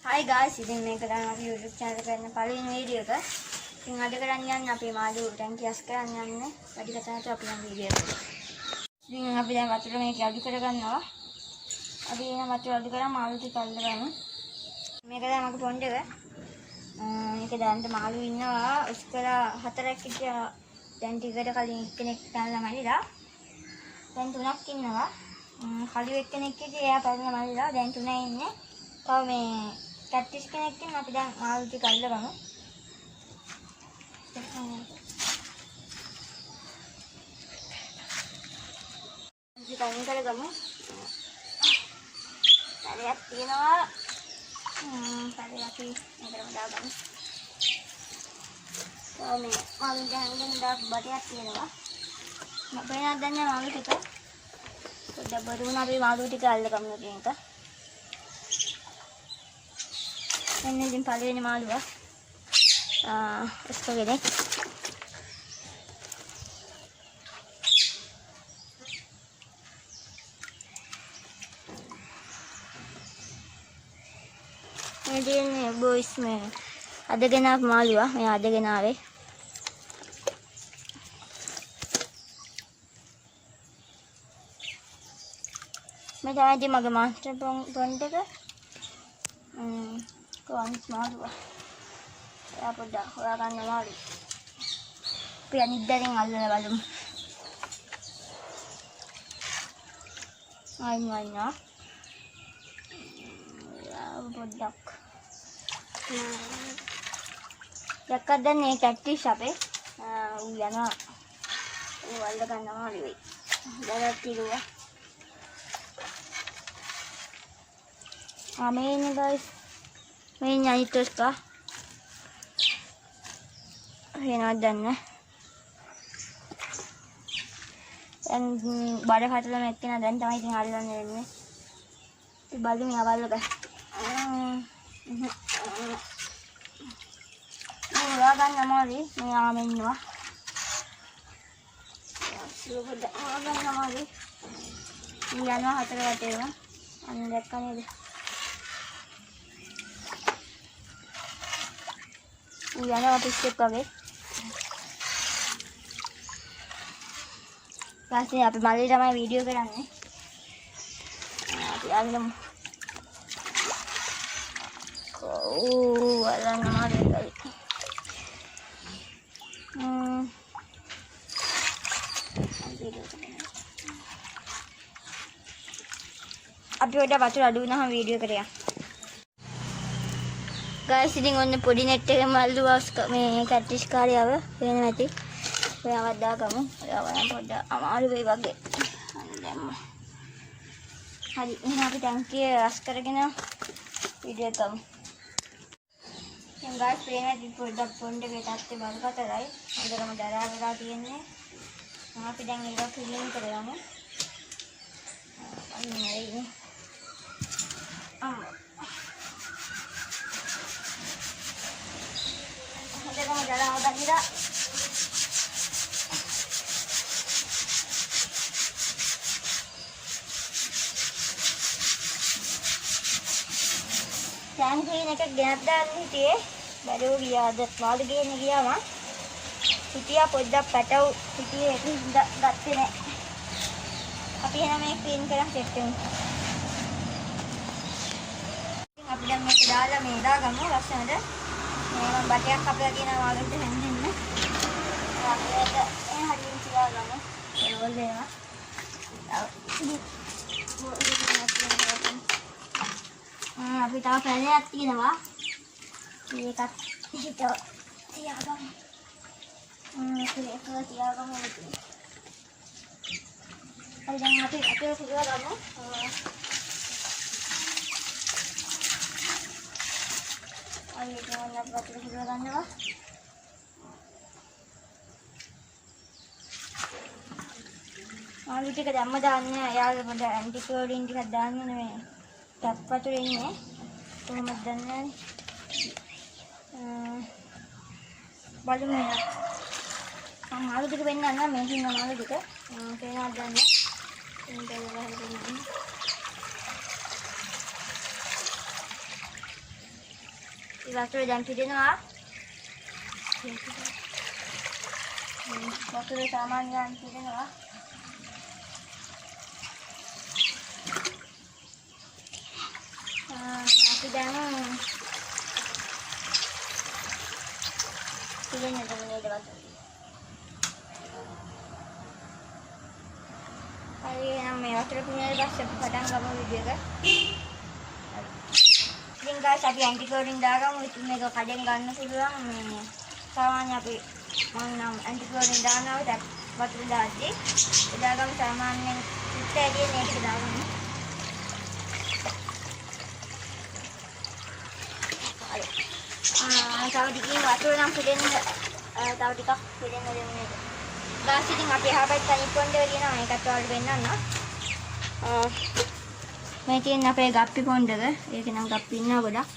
Hi guys, ඉතින් මේක තමයි අපි YouTube channel එකේ කරන පළවෙනි වීඩියෝ එක. ඉතින් අද කරන්න යන්නේ අපි මාළු ටැංකියස් කරන්න යන්නේ. වැඩි කතාවට අපි යන වීඩියෝ එක. ඉතින් අපි දැන් වතුර මේක අඩු කරගන්නවා. අපි එන වතුර අඩු කරලා මාළු ටික අල්ලගමු. මේක තමයි මගේ පොන්ඩ් එක. මේක දැන් මාළු ඉන්නවා. උස්කලා 4ක් හිටියා. දැන් ටිකට කලින් එක්කෙනෙක් පැනලා මැරිලා. දැන් 3ක් ඉන්නවා. කලින් එක්කෙනෙක් හිටියේ එයා පැනලා මැරිලා. දැන් 3 ඉන්නේ. තව මේ කැටිස් කෙනෙක් ඉන්න අපි දැන් මාළු ටික අල්ලගමු. ඉතින් කලින් කරගමු. හරියක් තියෙනවා. හරි අපි මේකම දාගමු. මේ මාළු දැන් දා බටයක් තියෙනවා. මම වෙනත් දැන් මාළු ටික පොඩ්ඩක් බරුණ අපි මාළු ටික අල්ලගමු කියන එක. Ini din pala malu ah. Ito gini. Ini din boys में ada gina malu ah, may ada gina ave. May tayo di magmaster bonde ka. Kuanis malu ah. Kaya pala wala ka na malu. Pianid na rin alala balum. Ay na. Budak. Yakada ni catfish ape. Uyana. Wala ka na malu eh. Dalati dua. Amin guys. May nyanyitos ka. Hinadan na. Dan bada khatla में इतना दिन तमाई ध्यान देने में तो बालू में आवाज़ लगा पूरा गान नमाज़ी मैं आमिन हुआ शुरू कर गान नमाज़ी याना हाथ लगाते हुआ अंदर का नहीं याना वापस स्टेप का गए वैसे यहाँ पे माली जमा वीडियो कराने आगे हम वाला नमाज अभी उड़ा बात अड़ू ना हम वीडियो करें guys ini on podi net එක මල්ලුවා මේ කැටිස් කාර්යය ආව වෙන නැති ඔයාවත් දාගමු ඔයාලා පොඩ්ඩක් අමාරු වෙයි වගේ දැම්ම හරි එහෙනම් අපි ටැංකිය රස් කරගෙන වීඩියෝ එක ගමු දැන් guys පේන පොඩ්ඩක් පොන්ඩ් එකේ තත්ත්වය බලපතරයි හොඳටම දරා වෙලා තියෙන්නේ මම අපි දැන් ඒක ක්ලීන් කරගමු අන්න Jangan jalan obat tidak. Tangki ini kan genap ni dia. Baru dia ada malu dia ni dia mah. Dia poda patau dia ni dak ni. Tapi yang nak clean kerang setting. Apa yang nak dalam ni dah kamu rasa ada. मैं बटिया कपड़ा की ना वाले थे हैं दिन में ये हरियम चिया लगा ये बोल दे ना अभी तो पहले आती है ना वाह ये का ये तो चियागा फिर एक और चियागा हो गई अब यहाँ पे चियागा ना Ayo jangan buat hiburan ya. Malu ටික දැම්ම දාන්නේ යාළුවා පොඩ ඇන්ටික්ලෝරින් ටිකක් දාන්න නෙමෙයි. ටැප් වතුර ඉන්නේ. කොහොමද දන්නේ? බලමු නේද. මම මාළු ටික වෙන්නන්න මේකින් මාළු ටික. පේනවද දන්නේ? ඉතින් බලලා හිටින්නේ. වතුර දැන් පිරෙනවා. වතුර සාමාන්‍යයෙන් පිරෙනවා. අපි දැන් පිරෙන්නේ නේද වතුර. හරි එහෙනම් මේ වතුර පිරෙන පස්සේ පටන් ගමු වීඩියෝ එක. ඉතින් guys අපි ඇන්ටික්ලෝරින් දාගමු. ඉතින් මේක කඩෙන් ගන්න පුළුවන්. මේ සාමාන්‍ය අපි මම ඇන්ටික්ලෝරින් දානවා ටැප් වතුර දාද්දී. ඒ දාගමු සාමාන්‍යයෙන් ඉස්සෙල්ලා මේක දාගමු. හරි. තව ටිකකින් වතුර නම් පිරෙන්නේ තව ටිකක් පිරෙන්න දෙමු මේක. guys ඉතින් අපි එහා පැත්තේ අනිත් පොණ්ඩේ තියෙනවා. මේකත් ඔයාලට පෙන්නන්න. මේ තියෙන අපේ ගප්පි පොණ්ඩ එක. ඒක නම් ගප්පි ඉන්නවා ගොඩක්.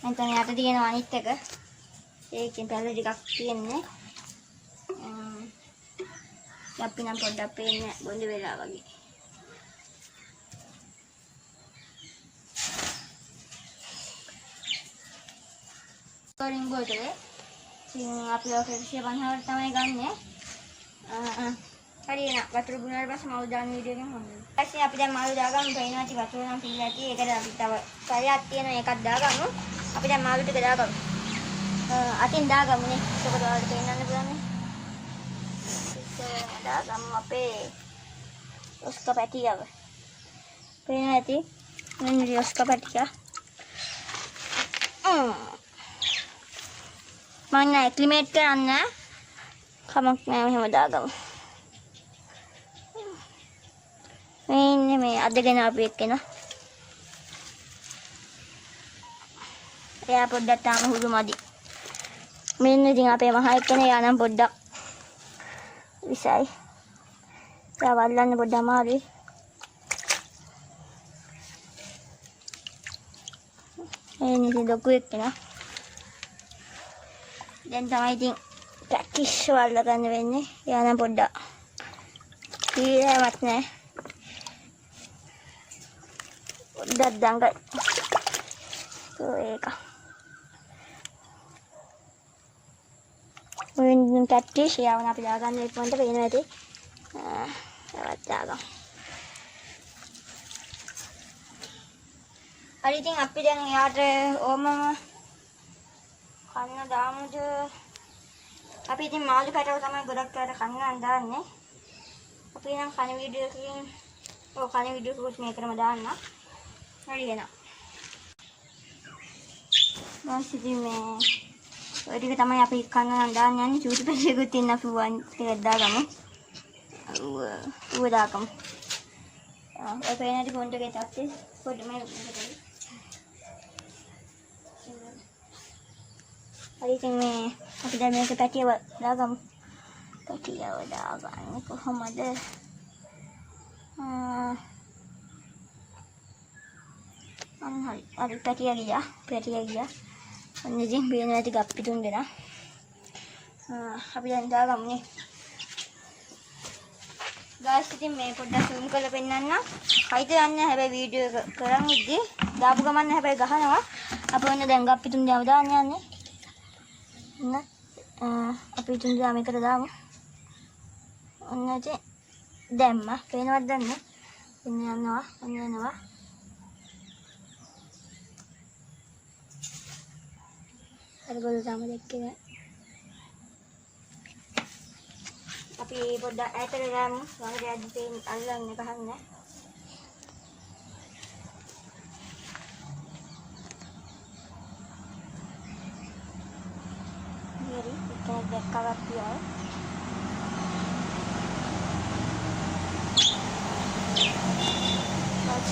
මෙතන යට තියෙන අනිත් එක. ඒකෙන් පැල ටිකක් තියෙන්නේ. ගප්පි නම් පොඩ්ඩක් පේන්නේ බොඳ වෙලා වගේ. කලින් බෝතලේ ඉතින් අපි ඔක 150කට තමයි ගන්නෙ. හරි එහෙනම් වතුර බුනාට පස්සේ මල් දාන වීඩියෝ එකෙන් හම්බෙමු. ඊපස්සේ අපි දැන් මල් දාගමු. පේනවා ඉතින් වතුර නම් පිරලා ඇති. ඒකට අපි තව සරයක් තියෙන එකක් දාගමු. අපි දැන් මල් ටික දාගමු. අතින් දාගමු නේ. ඒක ඔයාලට පේන්නන්න පුළුවන් නේ. දාගමු අපේ ඔස්ක පැටියව. පේනවා ඇති. මෙන්න ඔස්ක පැටියා. මම ඇක්ලිමේට් කරන්න කමක් නෑ මෙහෙම දාගමු. මේ අදගෙන අපි එක්කෙනා. එයා පොඩ්ඩක් තාම හුරු මදි. මෙන්න ඉතින් අපේ මහා එක්කෙනා යා නම් පොඩ්ඩක් විසයි. එයා වල්ලන්න පොඩ්ඩක් අමාරුයි. එන්නේ ඉතින් ලොකු එක්කෙනා. දැන් තමයි ඉතින් ප්‍රැක්ටිස් වල ගන්න වෙන්නේ. යා නම් පොඩ්ඩක් ඊයවත් නෑ. පොඩ්ඩක් දඟයි. ඒක. මුලින් ප්‍රැක්ටිස් යාවන අපි දාගන්න එක පොන්ට පේනවා ඇති. ඒවත් දාගමු. හරි ඉතින් අපි දැන් යාට ඕමම කන්න දාමුද? අපි ඉතින් මාළු පැටව තමයි ගොඩක් යාට කන්න දාන්නේ. අපි නම් කන වීඩියෝ එකකින් කන වීඩියෝ එකක් මේකටම දාන්න. හරි එහෙනම්. දැන් ඉතින් මේ ඔය ටික තමයි අපි කන්න නම් දාන්න යන්නේ. චූටි පැටියෙකුත් තියෙන අපි වන් ටිකක් දාගමු. ඌව දාගමු. ඔය පේන දි පොන්ට එකේ තත්ති පොඩ්ඩ මේ හරි ඉතින් මේ අපි දැන් මේක පැටියව දාගමු. පැටියව දාගන්නේ කොහොමද? හරි පැටිය ගියා. ඔන්න ඉතින් බේන ඇති ගප්පි තුන් දෙනා. අපි දැන් දාගමු නේ. ගාස් ඉතින් මේ පොඩ්ඩක් zoom කරලා පෙන්නන්න. හයිද යන්නේ හැබැයි වීඩියෝ එක කරන් ඉද්දි දාපු ගමන් හැබැයි ගහනවා. අපි ඔන්න දැන් ගප්පි තුන් දෙනාම දාන්න යන්නේ. අපි තුන් දෙනා මේකට දාමු. ඔන්න ඉතින් දැම්මා. පේනවද දන්නේ? ඔන්න යනවා. අරගොල්ලෝ තාම දැක්කේ නෑ. අපි පොඩ්ඩක් ඈතට ගමු. වගේ අද්දි අල්ලන්න ගහන්න. හරි ඒක දැක්කවත් තියයි.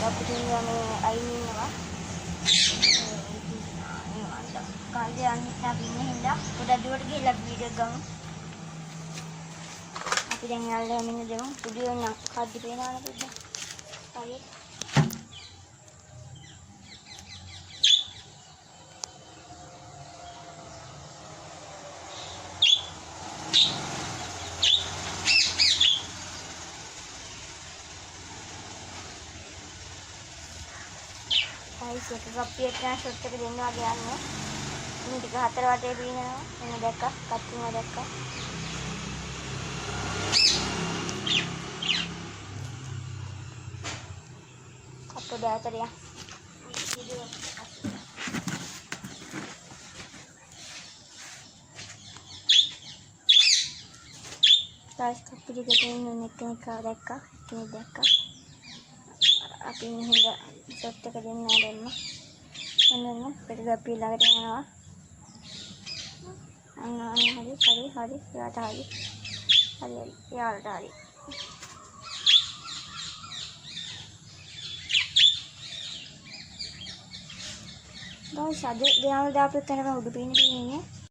අපිට මේ අයින් ඉන්නවා. කාලේ අනිත් අපි ඉන්නේ හින්දා පොඩක් දුරට ගිහිල්ලා වීඩියෝ ගමු. අපි දැන් යාළුවා මෙන්න දෙමු. ස්ටුඩියෝ නම් කාඩ් පේනවද පොඩ්ඩක්? හරි. එක කප්පියක් ගන්න ෂොට් එක දෙන්න වගේ යන්නේ. මේ ටික හතර වටේ පීනනවා. එන්න දැක්කා. කප්පිම දැක්කා. කප්ප බෑතරිය. guys කප්පි ටික දෙන්න එක්කෙනෙක් දැක්කා. කෙනෙක් දැක්කා. අපි මෙහෙම ෂොට් එක දෙන්න දෙන්න. ඔන්න පිට කප්පිය ළඟට යනවා. හරි යාට හරි යාලට හරි guys අද දෙයාම දාපු එක තමයි උඩු පින්න ඉන්නේ.